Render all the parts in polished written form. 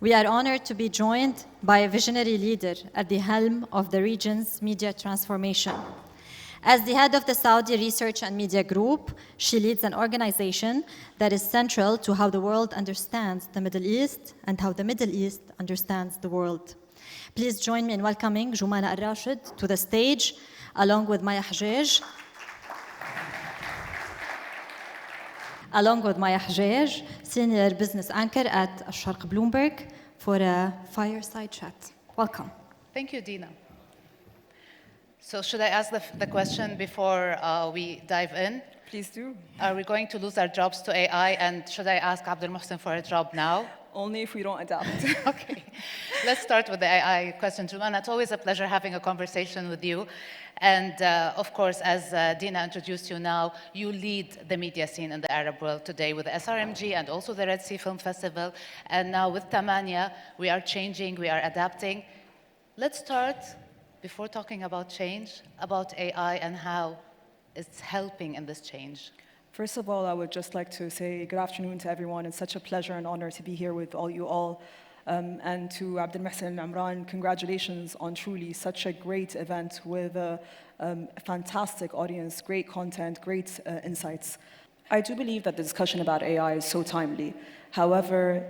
We are honored to be joined by a visionary leader at the helm of the region's media transformation. As the head of the Saudi Research and Media Group, she leads an organization that is central to how the world understands the Middle East and how the Middle East understands the world. Please join me in welcoming Jomana Ar to the stage, along with Maya Hojeij. Senior business anchor at Asharq Bloomberg, for a fireside chat. Welcome. Thank you, Dina. So should I ask the question before we dive in? Please do. Are we going to lose our jobs to AI? And should I ask Abdul Mohsen for a job now? Only if we don't adapt. Okay. Let's start with the AI question. Jomana, it's always a pleasure having a conversation with you. And of course, as Dina introduced you now, you lead the media scene in the Arab world today with the SRMG and also the Red Sea Film Festival. And now with Thmanyah, we are changing, we are adapting. Let's start, before talking about change, about AI and how it's helping in this change. First of all, I would just like to say good afternoon to everyone. It's such a pleasure and honor to be here with all you all. And to Abdul Mohsen and Imran, congratulations on truly such a great event with a fantastic audience, great content, great insights. I do believe that the discussion about AI is so timely. However,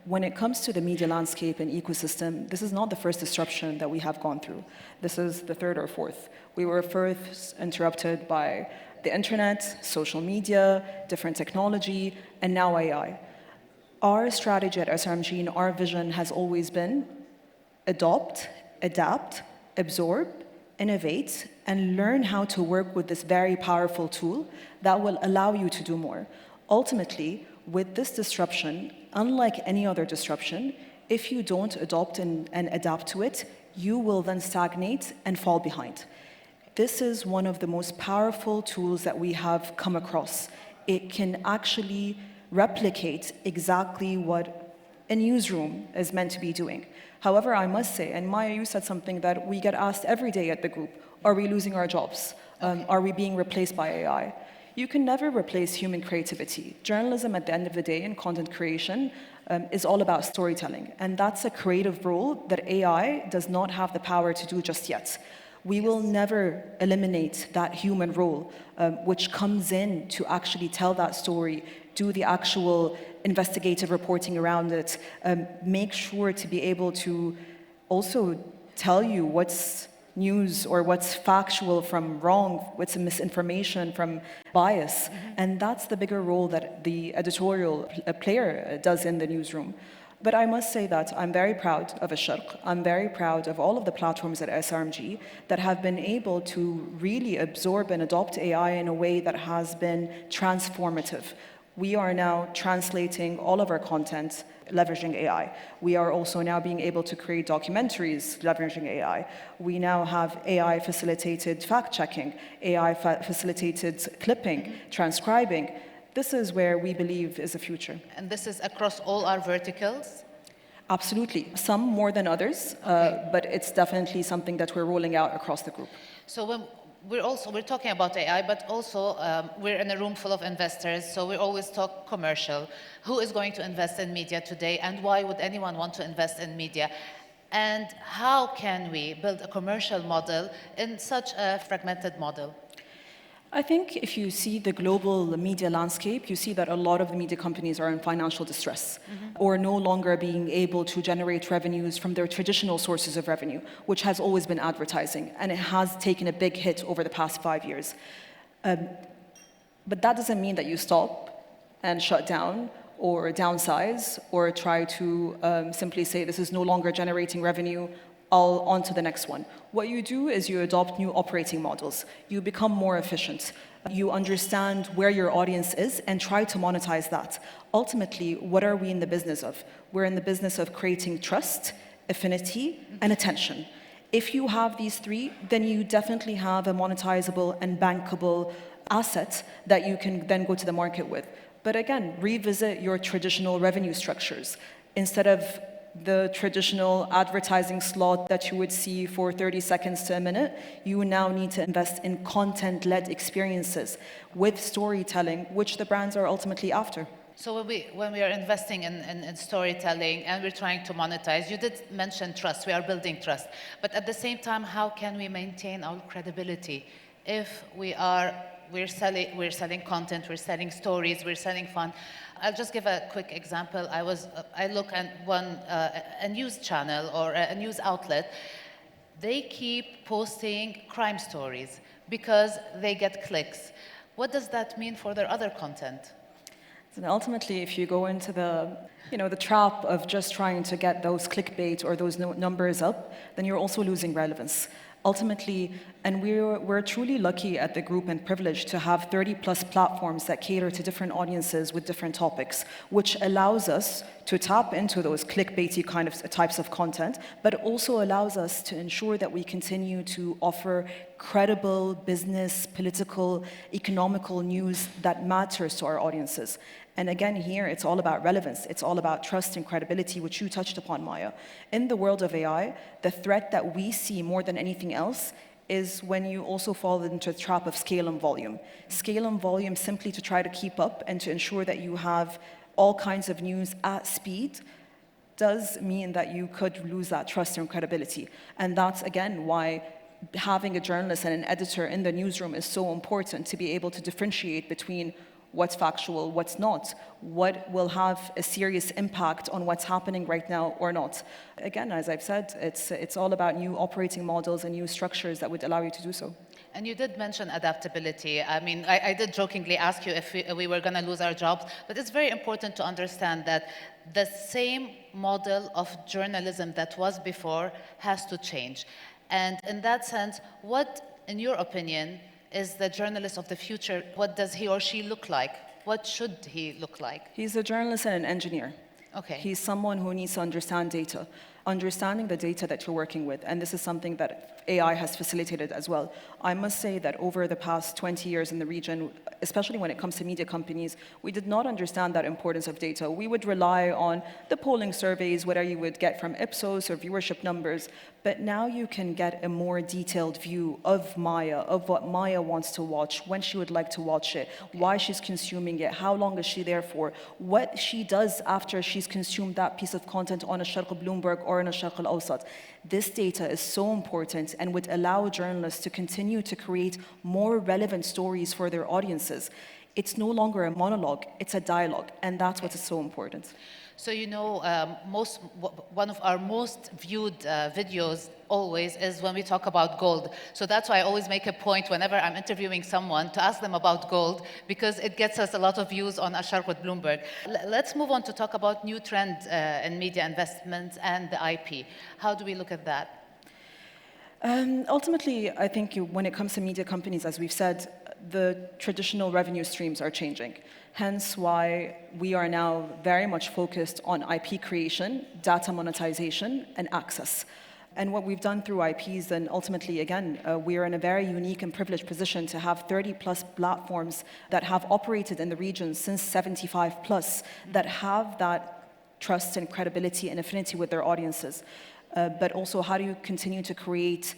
when it comes to the media landscape and ecosystem, this is not the first disruption that we have gone through. This is the third or fourth. We were first interrupted by the internet, social media, different technology, and now AI. Our strategy at SRMG and our vision has always been adopt, adapt, absorb, innovate, and learn how to work with this very powerful tool that will allow you to do more. Ultimately, with this disruption, unlike any other disruption, if you don't adopt and adapt to it, you will then stagnate and fall behind. This is one of the most powerful tools that we have come across. It can actually replicate exactly what a newsroom is meant to be doing. However, I must say, and Maya, you said something that we get asked every day at the group, are we losing our jobs? Are we being replaced by AI? You can never replace human creativity. Journalism, at the end of the day, and content creation is all about storytelling. And that's a creative role that AI does not have the power to do just yet. We will never eliminate that human role, which comes in to actually tell that story, do the actual investigative reporting around it, make sure to be able to also tell you what's news or what's factual from wrong, what's misinformation from bias. And that's the bigger role that the editorial player does in the newsroom. But I must say that I'm very proud of Asharq. I'm very proud of all of the platforms at SRMG that have been able to really absorb and adopt AI in a way that has been transformative. We are now translating all of our content leveraging AI. We are also now being able to create documentaries leveraging AI. We now have AI-facilitated fact-checking, AI-facilitated clipping, transcribing. This is where we believe is the future. And this is across all our verticals? Absolutely. Some more than others, but it's definitely something that we're rolling out across the group. So when we're talking about AI, but also we're in a room full of investors, so we always talk commercial. Who is going to invest in media today, and why would anyone want to invest in media? And how can we build a commercial model in such a fragmented model? I think if you see the global media landscape, you see that a lot of the media companies are in financial distress or no longer being able to generate revenues from their traditional sources of revenue, which has always been advertising, and it has taken a big hit over the past 5 years. But that doesn't mean that you stop and shut down or downsize or try to simply say this is no longer generating revenue, I'll on to the next one. What you do is you adopt new operating models. You become more efficient. You understand where your audience is and try to monetize that. Ultimately, what are we in the business of? We're in the business of creating trust, affinity, and attention. If you have these three, then you definitely have a monetizable and bankable asset that you can then go to the market with. But again, revisit your traditional revenue structures. Instead of the traditional advertising slot that you would see for 30 seconds to a minute, you now need to invest in content-led experiences with storytelling, which the brands are ultimately after. So when we are investing in storytelling and we're trying to monetize, you did mention trust. We are building trust. But at the same time, how can we maintain our credibility if we're selling content, we're selling stories, we're selling fun? I'll just give a quick example. I look at a news channel or a news outlet. They keep posting crime stories because they get clicks. What does that mean for their other content? And ultimately, if you go into the trap of just trying to get those clickbait or those numbers up, then you're also losing relevance. Ultimately, and we're truly lucky at the group and privileged to have 30+ platforms that cater to different audiences with different topics, which allows us to tap into those clickbaity kind of types of content, but also allows us to ensure that we continue to offer credible business, political, economical news that matters to our audiences. And again, here, it's all about relevance. It's all about trust and credibility, which you touched upon, Maya. In the world of AI, the threat that we see more than anything else is when you also fall into the trap of scale and volume. Scale and volume simply to try to keep up and to ensure that you have all kinds of news at speed does mean that you could lose that trust and credibility. And that's, again, why having a journalist and an editor in the newsroom is so important, to be able to differentiate between what's factual, what's not, what will have a serious impact on what's happening right now or not. Again, as I've said, it's all about new operating models and new structures that would allow you to do so. And you did mention adaptability. I mean, I did jokingly ask you if we were going to lose our jobs, but it's very important to understand that the same model of journalism that was before has to change. And in that sense, what, in your opinion, is the journalist of the future? What does he or she look like? What should he look like? He's a journalist and an engineer. Okay. He's someone who needs to understand data, understanding the data that you're working with, and this is something that AI has facilitated as well. I must say that over the past 20 years in the region, especially when it comes to media companies, we did not understand that importance of data. We would rely on the polling surveys, whatever you would get from Ipsos or viewership numbers, but now you can get a more detailed view of Maya, of what Maya wants to watch, when she would like to watch it, why she's consuming it, how long is she there for, what she does after she's consumed that piece of content on Asharq Bloomberg or on Asharq Al-Awsat. This data is so important and would allow journalists to continue to create more relevant stories for their audiences. It's no longer a monologue, it's a dialogue, and that's what is so important. So, you know, one of our most viewed videos always is when we talk about gold. So that's why I always make a point whenever I'm interviewing someone to ask them about gold, because it gets us a lot of views on Asharq with Bloomberg. Let's move on to talk about new trend in media investments and the IP. How do we look at that? Ultimately, I think when it comes to media companies, as we've said, the traditional revenue streams are changing. Hence why we are now very much focused on IP creation, data monetization, and access. And what we've done through IPs, and ultimately, again, we are in a very unique and privileged position to have 30+ platforms that have operated in the region since 75+, that have that trust and credibility and affinity with their audiences. But also, how do you continue to create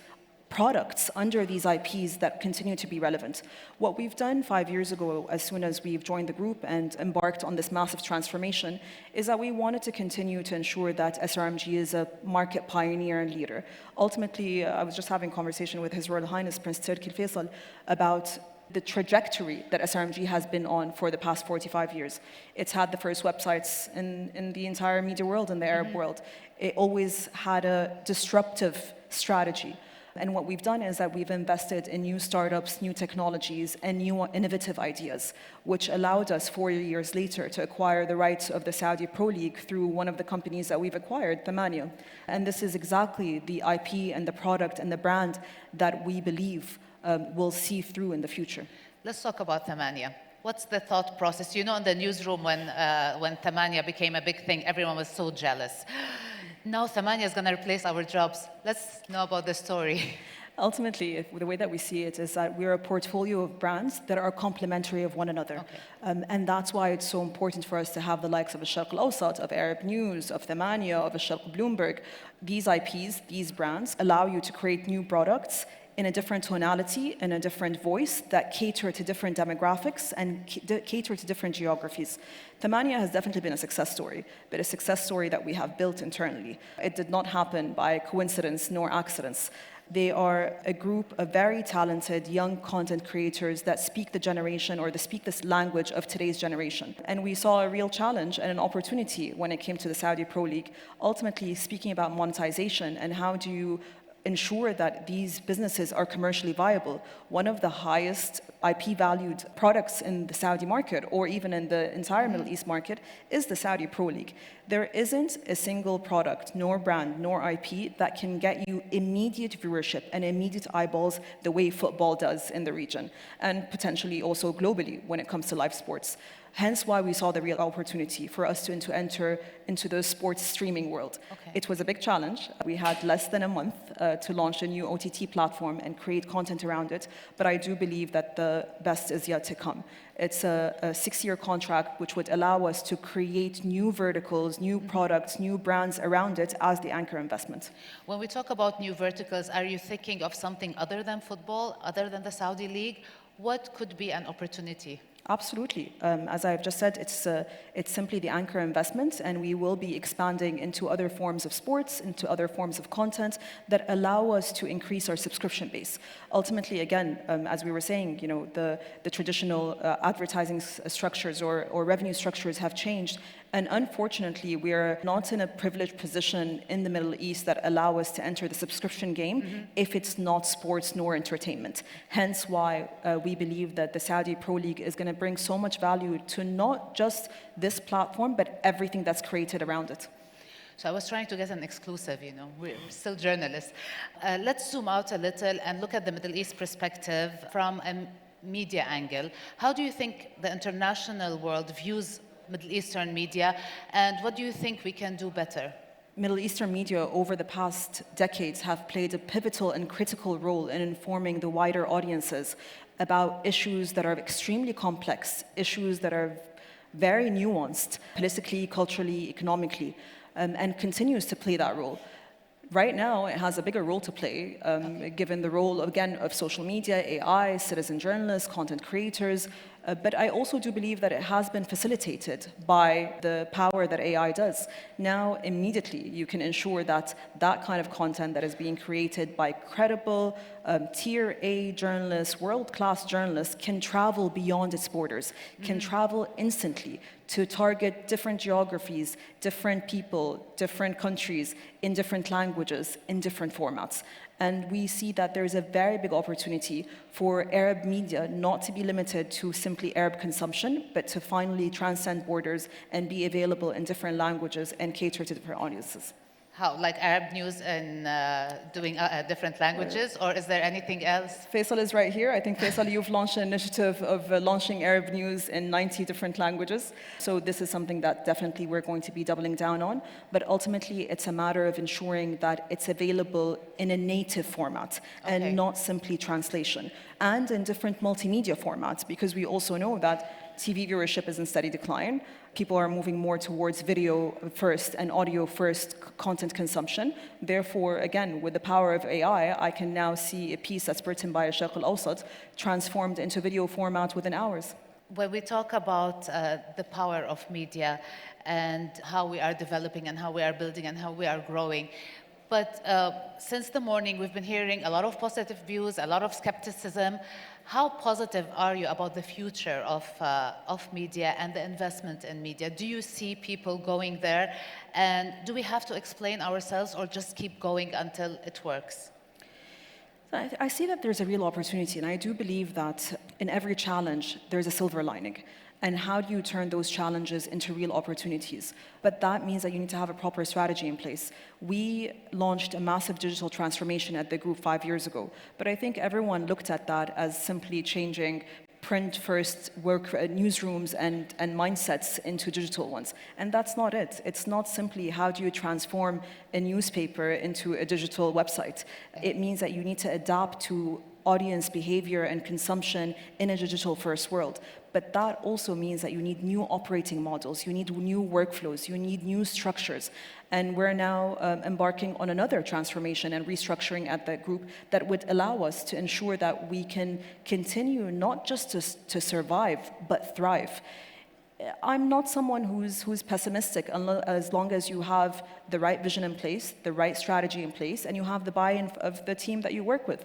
products under these IPs that continue to be relevant? What we've done 5 years ago, as soon as we've joined the group and embarked on this massive transformation, is that we wanted to continue to ensure that SRMG is a market pioneer and leader. Ultimately, I was just having a conversation with His Royal Highness Prince Turki Faisal about the trajectory that SRMG has been on for the past 45 years. It's had the first websites in the entire media world, in the Arab world. It always had a disruptive strategy. And what we've done is that we've invested in new startups, new technologies, and new innovative ideas, which allowed us 4 years later to acquire the rights of the Saudi Pro League through one of the companies that we've acquired, Thmanyah. And this is exactly the IP and the product and the brand that we believe will see through in the future. Let's talk about Thmanyah. What's the thought process? You know, in the newsroom when Thmanyah became a big thing, everyone was so jealous. Now Thmanyah is going to replace our jobs. Let's know about the story. Ultimately, the way that we see it is that we're a portfolio of brands that are complementary of one another. Okay. And that's why it's so important for us to have the likes of Asharq Al-Awsat, of Arab News, of Thmanyah, of Asharq Bloomberg. These IPs, these brands, allow you to create new products in a different tonality, in a different voice that cater to different demographics and cater to different geographies. Thmanyah has definitely been a success story, but a success story that we have built internally. It did not happen by coincidence nor accidents. They are a group of very talented young content creators that speak the generation or they speak this language of today's generation. And we saw a real challenge and an opportunity when it came to the Saudi Pro League, ultimately speaking about monetization and how do you ensure that these businesses are commercially viable. One of the highest IP valued products in the Saudi market or even in the entire Middle East market is the Saudi Pro League. There isn't a single product, nor brand, nor IP that can get you immediate viewership and immediate eyeballs the way football does in the region, and potentially also globally when it comes to live sports. Hence why we saw the real opportunity for us to enter into the sports streaming world. Okay. It was a big challenge. We had less than a month to launch a new OTT platform and create content around it, but I do believe that the best is yet to come. It's a 6-year contract which would allow us to create new verticals, new products, new brands around it as the anchor investment. When we talk about new verticals, are you thinking of something other than football, other than the Saudi League? What could be an opportunity? Absolutely. As I've just said, it's simply the anchor investment, and we will be expanding into other forms of sports, into other forms of content that allow us to increase our subscription base. Ultimately, again, as we were saying, the traditional advertising structures or revenue structures have changed. And unfortunately, we are not in a privileged position in the Middle East that allow us to enter the subscription game if it's not sports nor entertainment. Hence why we believe that the Saudi Pro League is going to bring so much value to not just this platform, but everything that's created around it. So I was trying to get an exclusive, we're still journalists. Let's zoom out a little and look at the Middle East perspective from a media angle. How do you think the international world views Middle Eastern media, and what do you think we can do better? Middle Eastern media over the past decades have played a pivotal and critical role in informing the wider audiences about issues that are extremely complex, issues that are very nuanced, politically, culturally, economically, and continues to play that role. Right now, it has a bigger role to play, given the role, again, of social media, AI, citizen journalists, content creators. But I also do believe that it has been facilitated by the power that AI does. Now, immediately, you can ensure that that kind of content that is being created by credible, tier A journalists, world-class journalists, can travel beyond its borders, can travel instantly to target different geographies, different people, different countries, in different languages, in different formats. And we see that there is a very big opportunity for Arab media not to be limited to simply Arab consumption, but to finally transcend borders and be available in different languages and cater to different audiences. How, like Arab news and doing different languages, or is there anything else? Faisal is right here. I think, Faisal, you've launched an initiative of launching Arab news in 90 different languages. So this is something that definitely we're going to be doubling down on. But ultimately, it's a matter of ensuring that it's available in a native format and not simply translation, and in different multimedia formats, because we also know that TV viewership is in steady decline. People are moving more towards video first and audio first content consumption. Therefore, again, with the power of AI, I can now see a piece that's written by Asharq al-Awsat transformed into video format within hours. When we talk about the power of media and how we are developing and how we are building and how we are growing, but since the morning, we've been hearing a lot of positive views, a lot of skepticism. How positive are you about the future of media and the investment in media? Do you see people going there? And do we have to explain ourselves or just keep going until it works? I see that there's a real opportunity, and I do believe that in every challenge, there's a silver lining. And how do you turn those challenges into real opportunities? But that means that you need to have a proper strategy in place. We launched a massive digital transformation at the group 5 years ago, but I think everyone looked at that as simply changing print-first work newsrooms and mindsets into digital ones. And that's not it. It's not simply how do you transform a newspaper into a digital website. It means that you need to adapt to audience behavior and consumption in a digital-first world. But that also means that you need new operating models, you need new workflows, you need new structures. And we're now embarking on another transformation and restructuring at the group that would allow us to ensure that we can continue not just to survive, but thrive. I'm not someone who's pessimistic as long as you have the right vision in place, the right strategy in place, and you have the buy-in of the team that you work with.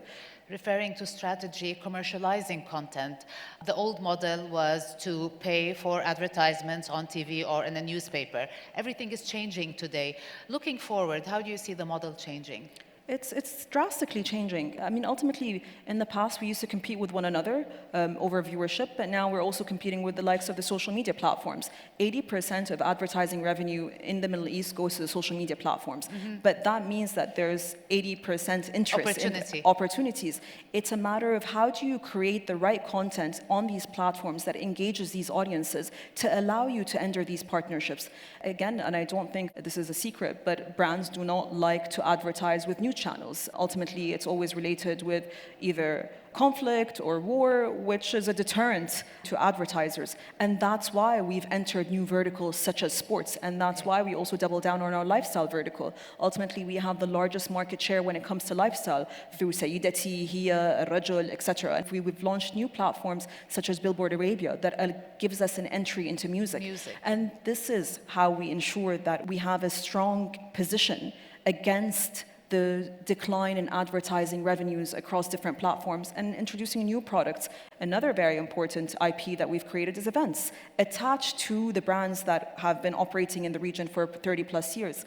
Referring to strategy, commercializing content, the old model was to pay for advertisements on TV or in a newspaper. Everything is changing today. Looking forward, how do you see the model changing? It's drastically changing. I mean, ultimately, in the past, we used to compete with one another over viewership, but now we're also competing with the likes of the social media platforms. 80% of advertising revenue in the Middle East goes to the social media platforms. But that means that there's 80% interest in opportunities. It's a matter of how do you create the right content on these platforms that engages these audiences to allow you to enter these partnerships. Again, and I don't think this is a secret, but brands do not like to advertise with news channels. Ultimately, it's always related with either conflict or war, which is a deterrent to advertisers. And that's why we've entered new verticals such as sports, and that's why we also double down on our lifestyle vertical. Ultimately, we have the largest market share when it comes to lifestyle through Sayyidati, Hiya, Rajul, etc. And we've launched new platforms such as Billboard Arabia that gives us an entry into music. And this is how we ensure that we have a strong position against the decline in advertising revenues across different platforms and introducing new products. Another very important IP that we've created is events, attached to the brands that have been operating in the region for 30 plus years.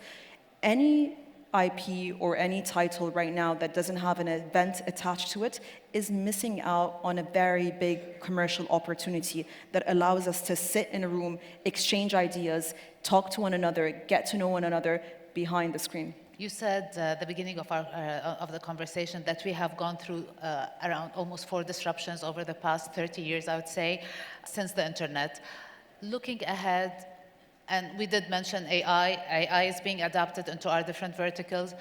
Any IP or any title right now that doesn't have an event attached to it is missing out on a very big commercial opportunity that allows us to sit in a room, exchange ideas, talk to one another, get to know one another behind the screen. You said at the beginning of the conversation that we have gone through around almost 4 disruptions over the past 30 years, I would say, since the internet. Looking ahead, and we did mention AI. AI is being adapted into our different verticals.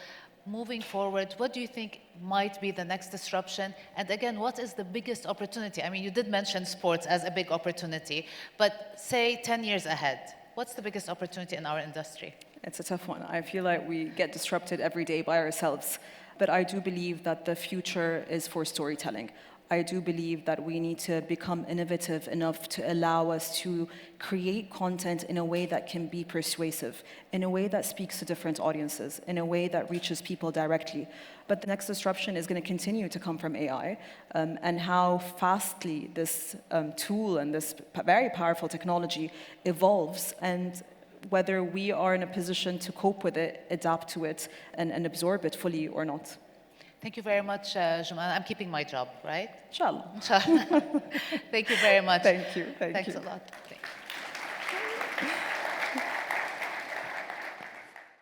Moving forward, what do you think might be the next disruption? And again, what is the biggest opportunity? I mean, you did mention sports as a big opportunity, but say 10 years ahead, what's the biggest opportunity in our industry? It's a tough one. I feel like we get disrupted every day by ourselves. But I do believe that the future is for storytelling. I do believe that we need to become innovative enough to allow us to create content in a way that can be persuasive, in a way that speaks to different audiences, in a way that reaches people directly. But the next disruption is going to continue to come from AI, and how fastly this tool and this very powerful technology evolves, and whether we are in a position to cope with it, adapt to it, and absorb it fully or not. Thank you very much, Jomana. I'm keeping my job, right? Inshallah. Inshallah. Thank you very much. Thank you. Thanks a lot.